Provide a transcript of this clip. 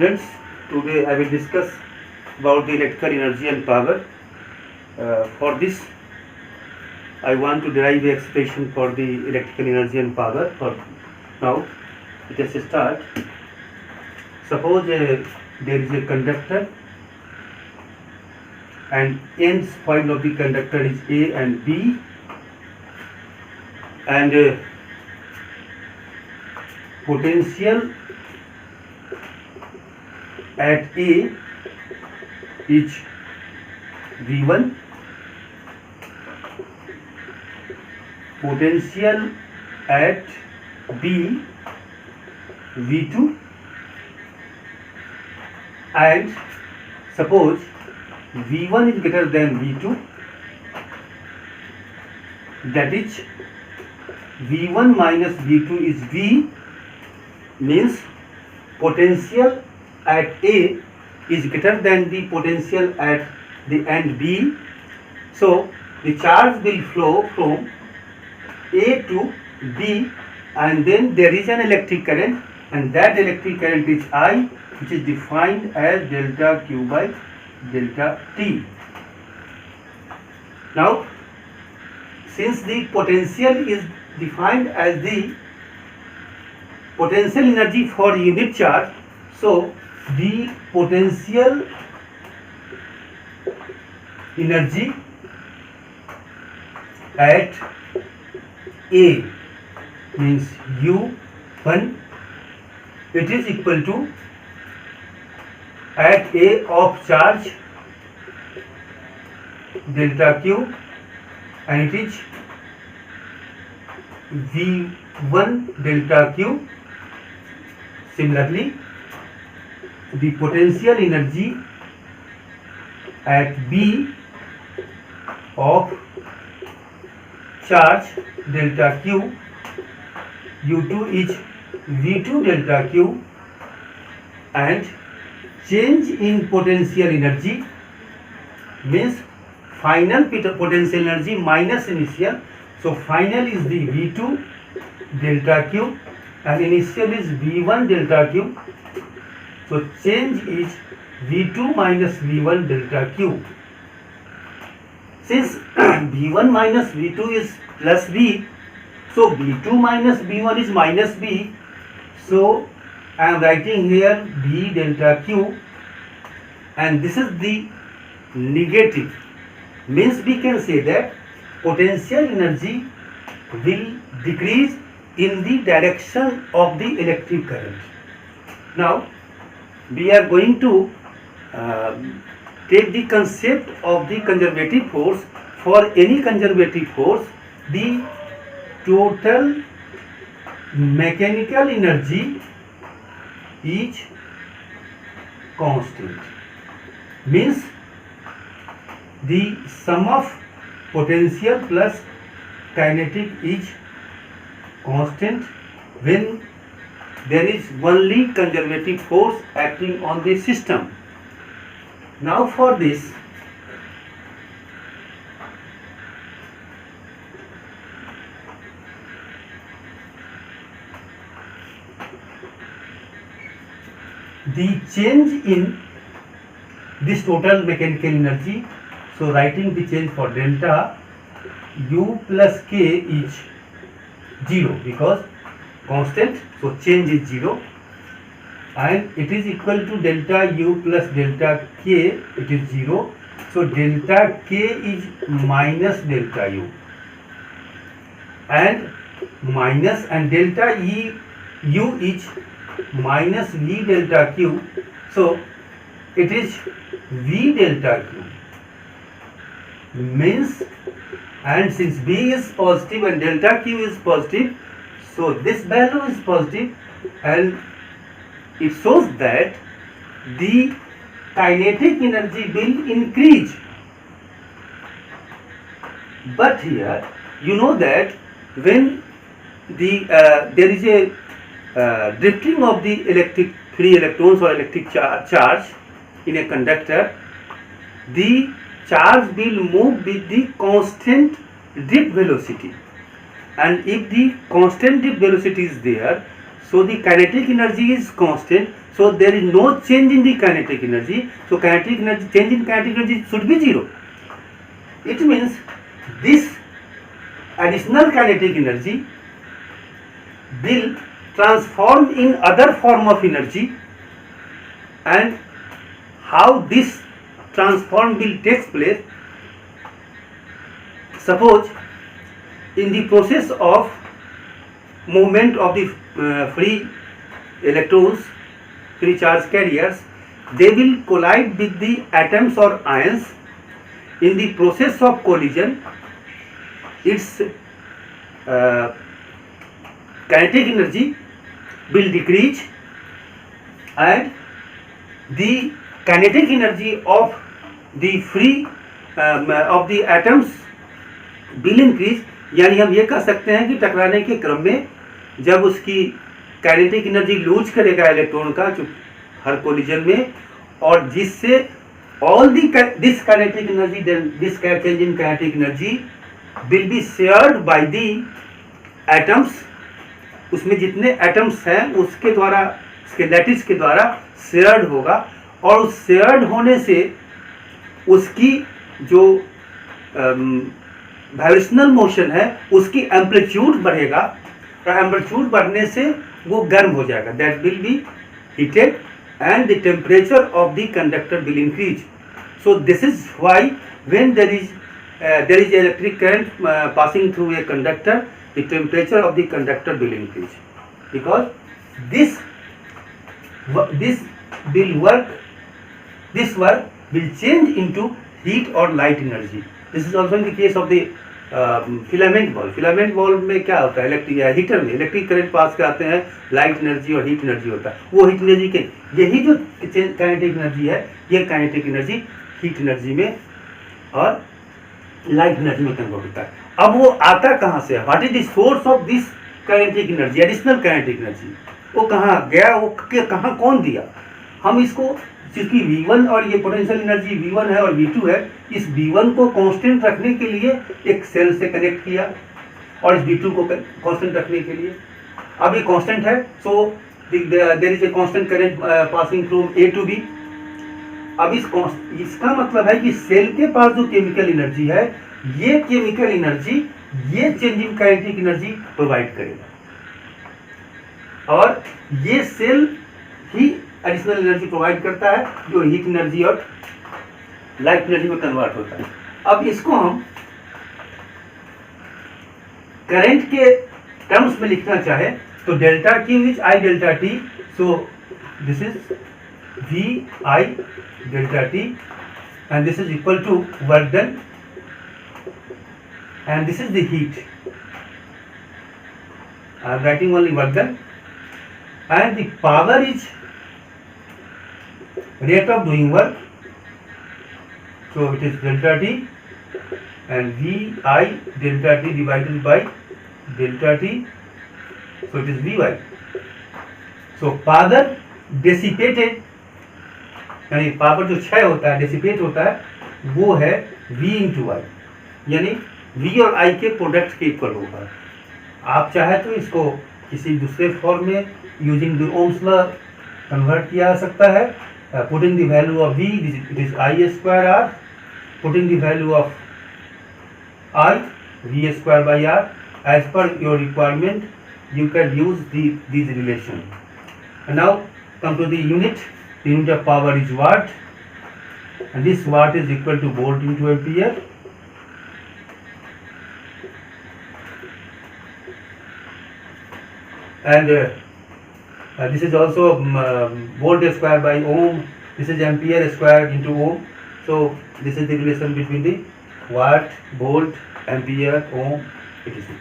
Students, today I will discuss about the electrical energy and power. For this, I want to derive the expression for the electrical energy and power. For now, let us start. Suppose there is a conductor and ends point of the conductor is A and B, and potential at A is V1, potential at B V2, and suppose V1 is greater than V2, that is V1 minus V2 is V, means potential at A is greater than the potential at the end B. So the charge will flow from A to B, and then there is an electric current, and that electric current is I, which is defined as delta Q by delta T. Now, since the potential is defined as the potential energy for unit charge, so the potential energy at A means U1, it is equal to at A of charge delta Q, and it is V1 delta Q. Similarly, the potential energy at B of charge delta Q, U2 is V2 delta Q, and change in potential energy means final potential energy minus initial. So final is the V2 delta Q and initial is V1 delta Q. So change is V2 minus V1 delta Q. Since V1 minus V2 is plus V, so V2 minus V1 is minus V. So I am writing here V delta Q, and this is the negative. Means we can say that potential energy will decrease in the direction of the electric current. Now we are going to take the concept of the conservative force. For any conservative force, the total mechanical energy is constant. Means the sum of potential plus kinetic is constant when there is only conservative force acting on the system. Now for this, the change in this total mechanical energy, so writing the change for delta U plus K is 0 because constant, so change is 0, and it is equal to delta U plus delta K, it is 0. So delta K is minus delta U and minus, and delta U is minus V delta Q. So it is V delta Q means, and since V is positive and delta Q is positive, so this value is positive, and it shows that the kinetic energy will increase. But here you know that when the there is a drifting of the electric free electrons or electric charge in a conductor, the charge will move with the constant drift velocity, and if the constant drift velocity is there, So the kinetic energy is constant, so there is no change in the kinetic energy, so kinetic energy, change in kinetic energy should be zero. It means this additional kinetic energy will transform in other form of energy, and how this transform will takes place. Suppose in the process of movement of the free electrons, free charge carriers, they will collide with the atoms or ions. In the process of collision, its kinetic energy will decrease, and the kinetic energy of the free of the atoms will increase. यानी हम ये कह सकते हैं कि टकराने के क्रम में जब उसकी काइनेटिक एनर्जी लूज करेगा इलेक्ट्रॉन का हर कोलिजन में, और जिससे all this kinetic energy, this change in kinetic energy will be shared by the atoms. उसमें जितने एटम्स हैं उसके द्वारा, उसके लैटिस के द्वारा शेयर्ड होगा, और उस शेयर्ड होने से उसकी जो वाइब्रेशनल मोशन है उसकी एम्पलीट्यूड बढ़ेगा, और एम्पलीट्यूड बढ़ने से वो गर्म हो जाएगा. That will be heated and the temperature of the conductor will increase. So this is why when there is electric current passing through a conductor, the temperature of the conductor will increase, because this work will change into heat or light energy. This is also in the case of the filament bulb. Filament bulb में क्या होता है, heater में electric current pass कराते हैं, light energy और heat energy होता है. वो हीट एनर्जी के यही जो काइनेटिक एनर्जी है, ये काइनेटिक एनर्जी हीट एनर्जी में और लाइट एनर्जी में कन्वर्ट होता है. अब वो आता कहाँ से है? What is the source of this kinetic energy, additional kinetic energy? वो कहाँ गया, वो कहाँ कौन दिया? हम इसको, क्योंकि V1 और ये पोटेंशियल एनर्जी V1 है और V2 है, इस V1 को कांस्टेंट रखने के लिए एक सेल से कनेक्ट किया, और इस V2 को कांस्टेंट रखने के लिए, अब ये कांस्टेंट है, so there is a constant current passing from A to B. अब इसका मतलब है कि सेल के पास जो केमिकल एनर्जी है, ये केमिकल एनर्जी ये चेंजिंग काइनेटिक एनर्जी प्रोवाइड करेगा, और ये सेल ही एडिशनल एनर्जी प्रोवाइड करता है जो हीट एनर्जी और लाइट एनर्जी में कन्वर्ट होता है. अब इसको हम करंट के टर्म्स में लिखना चाहे तो delta Q is I delta T. So this is V I delta T, and this is equal to work done, and this is the heat. I am writing only work done, and the power is rate of doing work, so it is delta T, and VI delta T divided by delta T, so it is VY. So power dissipated, यानी power जो क्षय होता है, dissipate होता है, वो है V into I, यानी V और I के प्रोडक्ट के इक्वल होगा. आप चाहे तो इसको किसी दूसरे फॉर्म में using the Ohm's law convert किया जा सकता है. Putting the value of V, it is I square R. Putting the value of I, V square by R. As per your requirement, you can use these relations. And now come to the unit. The unit of power is watt, and this watt is equal to volt into ampere. And this is also volt square by ohm. This is ampere square into ohm. So this is the relation between the watt, volt, ampere, ohm, etc.